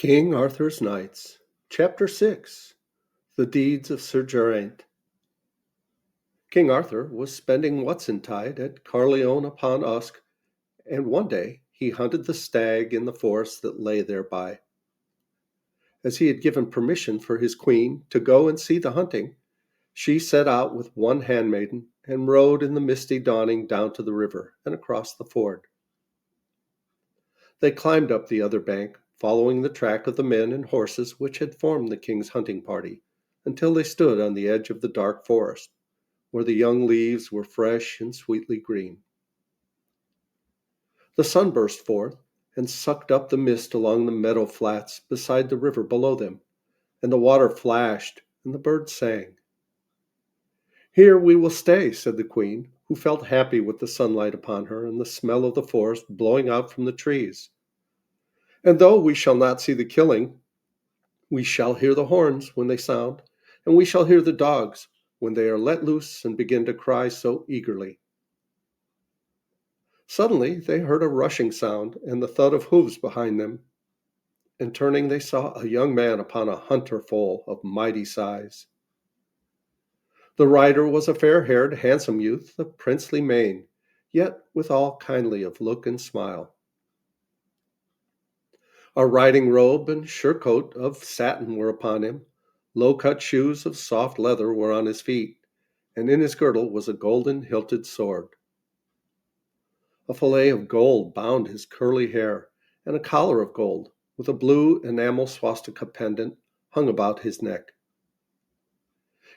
King Arthur's Knights, Chapter 6. The Deeds of Sir Geraint. King Arthur was spending Whitsuntide at Caerleon upon Usk, and one day he hunted the stag in the forest that lay thereby. As he had given permission for his queen to go and see the hunting, she set out with one handmaiden and rode in the misty dawning down to the river and across the ford. They climbed up the other bank, following the track of the men and horses which had formed the king's hunting party, until they stood on the edge of the dark forest, where the young leaves were fresh and sweetly green. The sun burst forth and sucked up the mist along the meadow flats beside the river below them, and the water flashed and the birds sang. "Here we will stay," said the queen, who felt happy with the sunlight upon her and the smell of the forest blowing out from the trees. "And though we shall not see the killing, we shall hear the horns when they sound, and we shall hear the dogs when they are let loose and begin to cry so eagerly." Suddenly they heard a rushing sound and the thud of hoofs behind them, and turning they saw a young man upon a hunter foal of mighty size. The rider was a fair-haired, handsome youth of princely mien, yet withal kindly of look and smile. A riding robe and surcoat of satin were upon him, low-cut shoes of soft leather were on his feet, and in his girdle was a golden-hilted sword. A fillet of gold bound his curly hair, and a collar of gold, with a blue enamel swastika pendant, hung about his neck.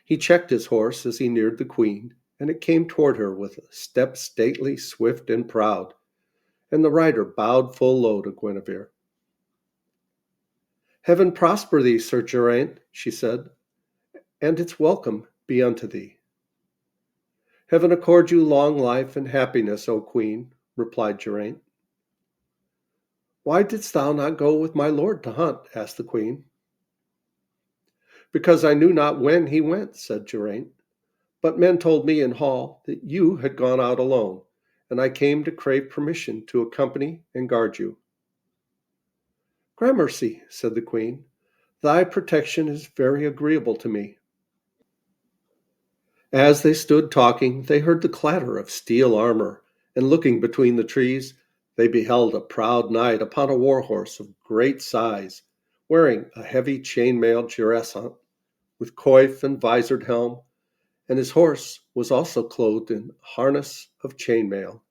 He checked his horse as he neared the queen, and it came toward her with a step stately, swift, and proud, and the rider bowed full low to Guinevere. "Heaven prosper thee, Sir Geraint," she said, "and its welcome be unto thee." "Heaven accord you long life and happiness, O Queen," replied Geraint. "Why didst thou not go with my lord to hunt?" asked the queen. "Because I knew not when he went," said Geraint. "But men told me in hall that you had gone out alone, and I came to crave permission to accompany and guard you." "Gramercy," said the queen, "thy protection is very agreeable to me." As they stood talking, they heard the clatter of steel armor, and looking between the trees, they beheld a proud knight upon a war horse of great size, wearing a heavy chain-mailed cuirass with coif and visored helm, and his horse was also clothed in harness of chain-mail.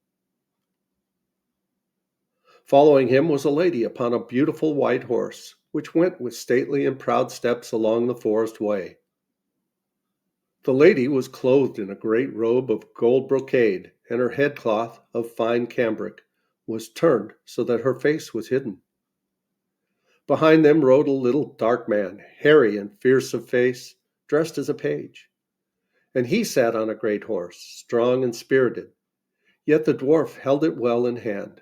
Following him was a lady upon a beautiful white horse, which went with stately and proud steps along the forest way. The lady was clothed in a great robe of gold brocade, and her headcloth of fine cambric was turned so that her face was hidden. Behind them rode a little dark man, hairy and fierce of face, dressed as a page, and he sat on a great horse, strong and spirited, yet the dwarf held it well in hand.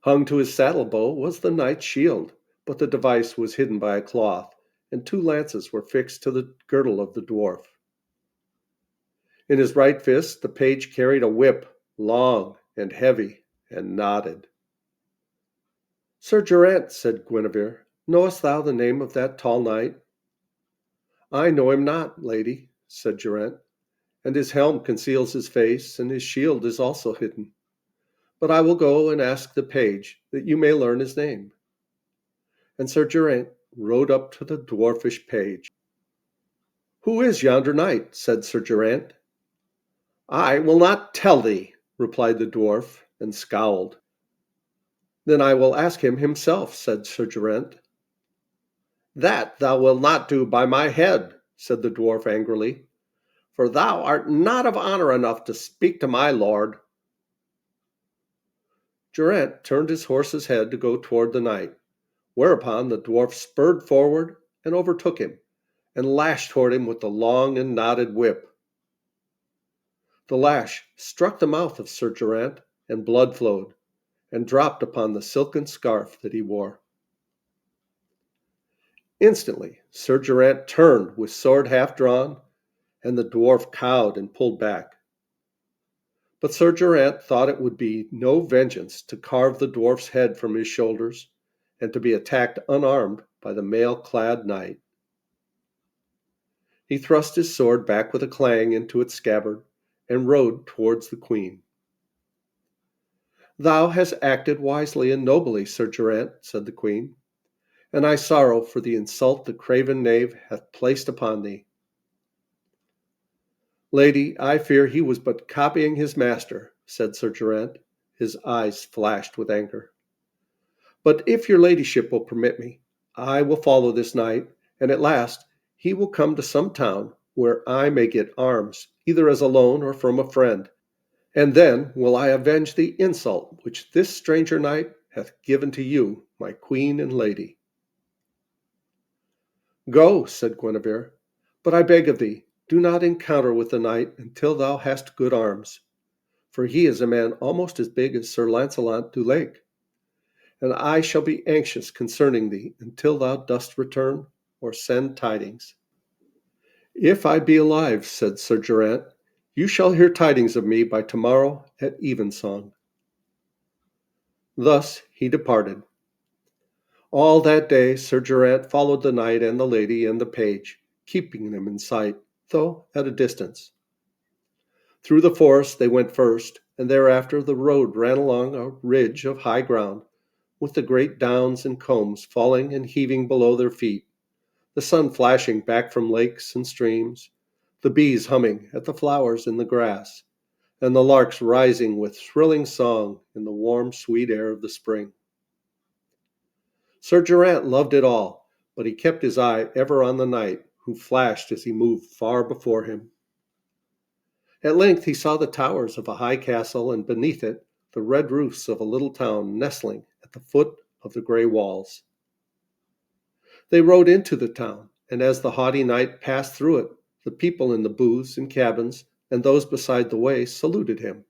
Hung to his saddle-bow was the knight's shield, but the device was hidden by a cloth, and two lances were fixed to the girdle of the dwarf. In his right fist the page carried a whip, long and heavy and knotted. "Sir Geraint," said Guinevere, "knowest thou the name of that tall knight?" "I know him not, lady," said Geraint, "and his helm conceals his face, and his shield is also hidden. But I will go and ask the page, that you may learn his name." And Sir Geraint rode up to the dwarfish page. "Who is yonder knight?" said Sir Geraint. "I will not tell thee," replied the dwarf, and scowled. "Then I will ask him himself," said Sir Geraint. "That thou wilt not do, by my head," said the dwarf angrily, "for thou art not of honor enough to speak to my lord." Geraint turned his horse's head to go toward the knight, whereupon the dwarf spurred forward and overtook him, and lashed toward him with the long and knotted whip. The lash struck the mouth of Sir Geraint, and blood flowed, and dropped upon the silken scarf that he wore. Instantly Sir Geraint turned with sword half drawn, and the dwarf cowed and pulled back. But Sir Geraint thought it would be no vengeance to carve the dwarf's head from his shoulders, and to be attacked unarmed by the mail-clad knight. He thrust his sword back with a clang into its scabbard, and rode towards the queen. "Thou hast acted wisely and nobly, Sir Geraint," said the queen, "and I sorrow for the insult the craven knave hath placed upon thee." "Lady, I fear he was but copying his master," said Sir Geraint. His eyes flashed with anger. "But if your ladyship will permit me, I will follow this knight, and at last he will come to some town where I may get arms, either as a loan or from a friend, and then will I avenge the insult which this stranger knight hath given to you, my queen and lady." "Go," said Guinevere, "but I beg of thee, do not encounter with the knight until thou hast good arms, for he is a man almost as big as Sir Launcelot du Lake, and I shall be anxious concerning thee until thou dost return or send tidings." "If I be alive," said Sir Geraint, "you shall hear tidings of me by tomorrow at evensong." Thus he departed. All that day Sir Geraint followed the knight and the lady and the page, keeping them in sight, though at a distance. Through the forest they went first, and thereafter the road ran along a ridge of high ground, with the great downs and combes falling and heaving below their feet, the sun flashing back from lakes and streams, the bees humming at the flowers in the grass, and the larks rising with thrilling song in the warm, sweet air of the spring. Sir Geraint loved it all, but he kept his eye ever on the knight, who flashed as he moved far before him. At length he saw the towers of a high castle, and beneath it the red roofs of a little town nestling at the foot of the grey walls. They rode into the town, and as the haughty knight passed through it, the people in the booths and cabins, and those beside the way, saluted him.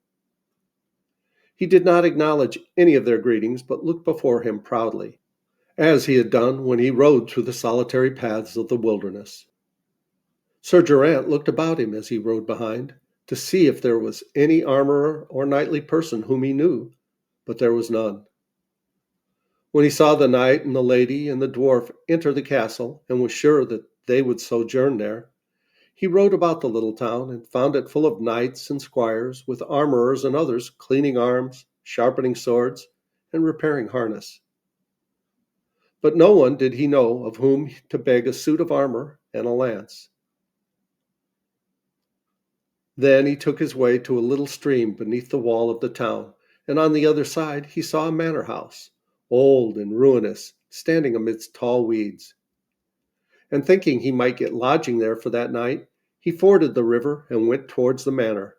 He did not acknowledge any of their greetings, but looked before him proudly, as he had done when he rode through the solitary paths of the wilderness. Sir Geraint looked about him as he rode behind, to see if there was any armorer or knightly person whom he knew, but there was none. When he saw the knight and the lady and the dwarf enter the castle, and was sure that they would sojourn there, he rode about the little town, and found it full of knights and squires, with armorers and others cleaning arms, sharpening swords, and repairing harness. But no one did he know of whom to beg a suit of armor and a lance. Then he took his way to a little stream beneath the wall of the town, and on the other side he saw a manor house, old and ruinous, standing amidst tall weeds. And thinking he might get lodging there for that night, he forded the river and went towards the manor.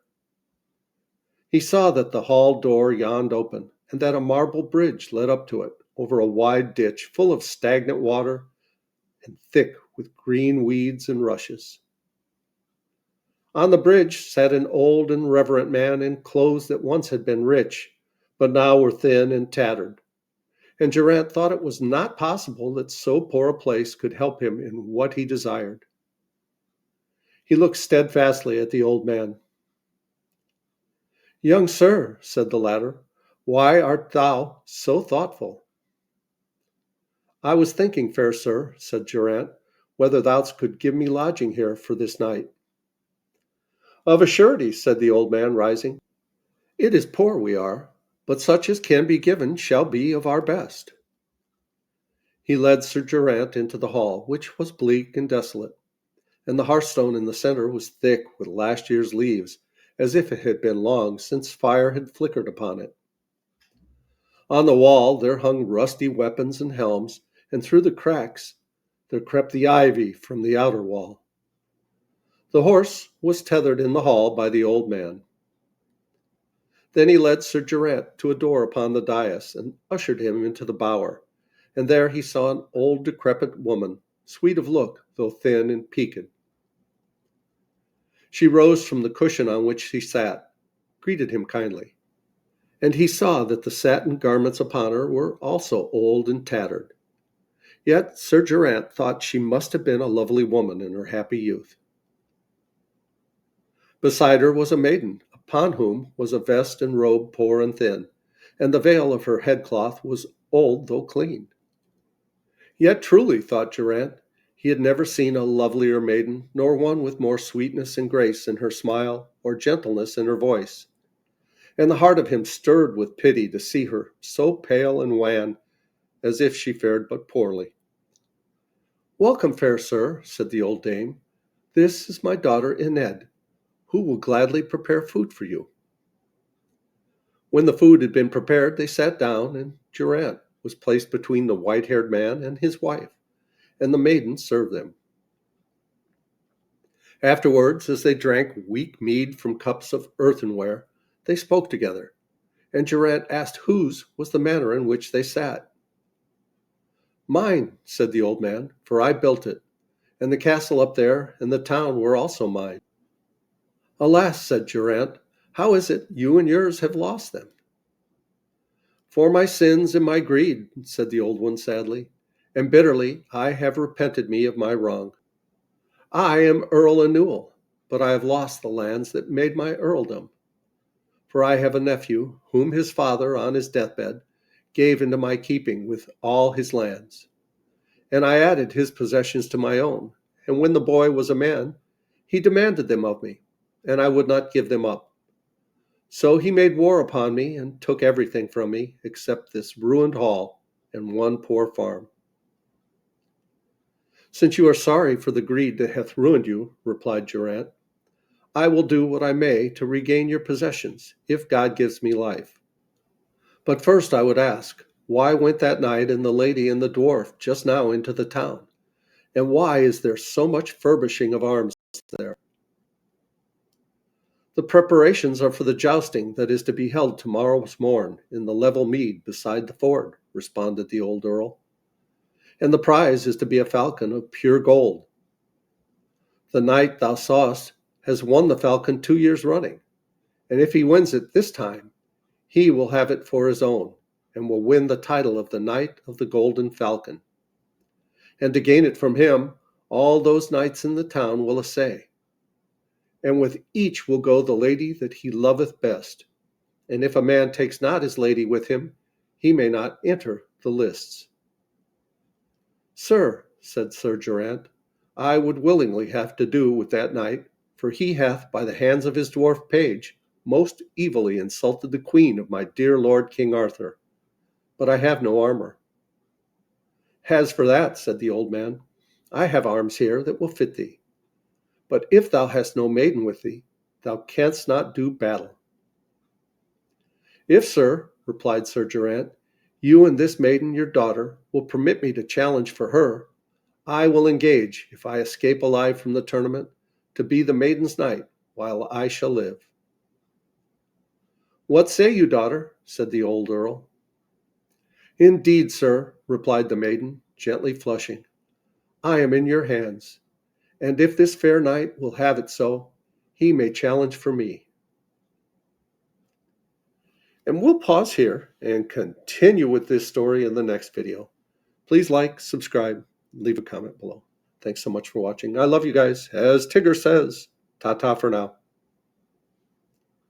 He saw that the hall door yawned open, and that a marble bridge led up to it, over a wide ditch full of stagnant water and thick with green weeds and rushes. On the bridge sat an old and reverent man in clothes that once had been rich, but now were thin and tattered, and Geraint thought it was not possible that so poor a place could help him in what he desired. He looked steadfastly at the old man. "Young sir," said the latter, "why art thou so thoughtful?" "I was thinking, fair sir," said Geraint, "whether thou couldst give me lodging here for this night." "Of a surety," said the old man, rising. "It is poor we are, but such as can be given shall be of our best." He led Sir Geraint into the hall, which was bleak and desolate, and the hearthstone in the centre was thick with last year's leaves, as if it had been long since fire had flickered upon it. On the wall there hung rusty weapons and helms, and through the cracks there crept the ivy from the outer wall. The horse was tethered in the hall by the old man. Then he led Sir Geraint to a door upon the dais, and ushered him into the bower, and there he saw an old decrepit woman, sweet of look, though thin and peaked. She rose from the cushion on which she sat, greeted him kindly, and he saw that the satin garments upon her were also old and tattered. Yet Sir Geraint thought she must have been a lovely woman in her happy youth. Beside her was a maiden, upon whom was a vest and robe poor and thin, and the veil of her headcloth was old though clean. Yet truly, thought Geraint, he had never seen a lovelier maiden, nor one with more sweetness and grace in her smile or gentleness in her voice. And the heart of him stirred with pity to see her so pale and wan, as if she fared but poorly. "Welcome, fair sir," said the old dame. "This is my daughter Ened, who will gladly prepare food for you." When the food had been prepared, they sat down, and Geraint was placed between the white-haired man and his wife, and the maiden served them. Afterwards, as they drank weak mead from cups of earthenware, they spoke together, and Geraint asked whose was the manor in which they sat. "Mine," said the old man, "for I built it, and the castle up there and the town were also mine." "Alas," said Geraint, "how is it you and yours have lost them?" "For my sins and my greed," said the old one sadly, "and bitterly I have repented me of my wrong. I am Earl Annual, but I have lost the lands that made my earldom. For I have a nephew, whom his father, on his deathbed, gave into my keeping with all his lands. And I added his possessions to my own, and when the boy was a man, he demanded them of me, and I would not give them up. So he made war upon me and took everything from me except this ruined hall and one poor farm." "Since you are sorry for the greed that hath ruined you," replied Geraint, "I will do what I may to regain your possessions, if God gives me life. But first I would ask, why went that knight and the lady and the dwarf just now into the town? And why is there so much furbishing of arms there?" "The preparations are for the jousting that is to be held tomorrow's morn in the level mead beside the ford," responded the old earl. "And the prize is to be a falcon of pure gold. The knight thou sawest has won the falcon 2 years running, and if he wins it this time, he will have it for his own, and will win the title of the Knight of the Golden Falcon. And to gain it from him, all those knights in the town will essay. And with each will go the lady that he loveth best. And if a man takes not his lady with him, he may not enter the lists." "Sir," said Sir Geraint, "I would willingly have to do with that knight, for he hath, by the hands of his dwarf page, most evilly insulted the queen of my dear lord King Arthur. But I have no armor." "As for that," said the old man, "I have arms here that will fit thee. But if thou hast no maiden with thee, thou canst not do battle." "If, sir," replied Sir Geraint, "you and this maiden your daughter will permit me to challenge for her, I will engage, if I escape alive from the tournament, to be the maiden's knight while I shall live." "What say you, daughter?" said the old earl. "Indeed, sir," replied the maiden, gently flushing, "I am in your hands, and if this fair knight will have it so, he may challenge for me." And we'll pause here and continue with this story in the next video. Please like, subscribe, leave a comment below. Thanks so much for watching. I love you guys. As Tigger says, ta-ta for now.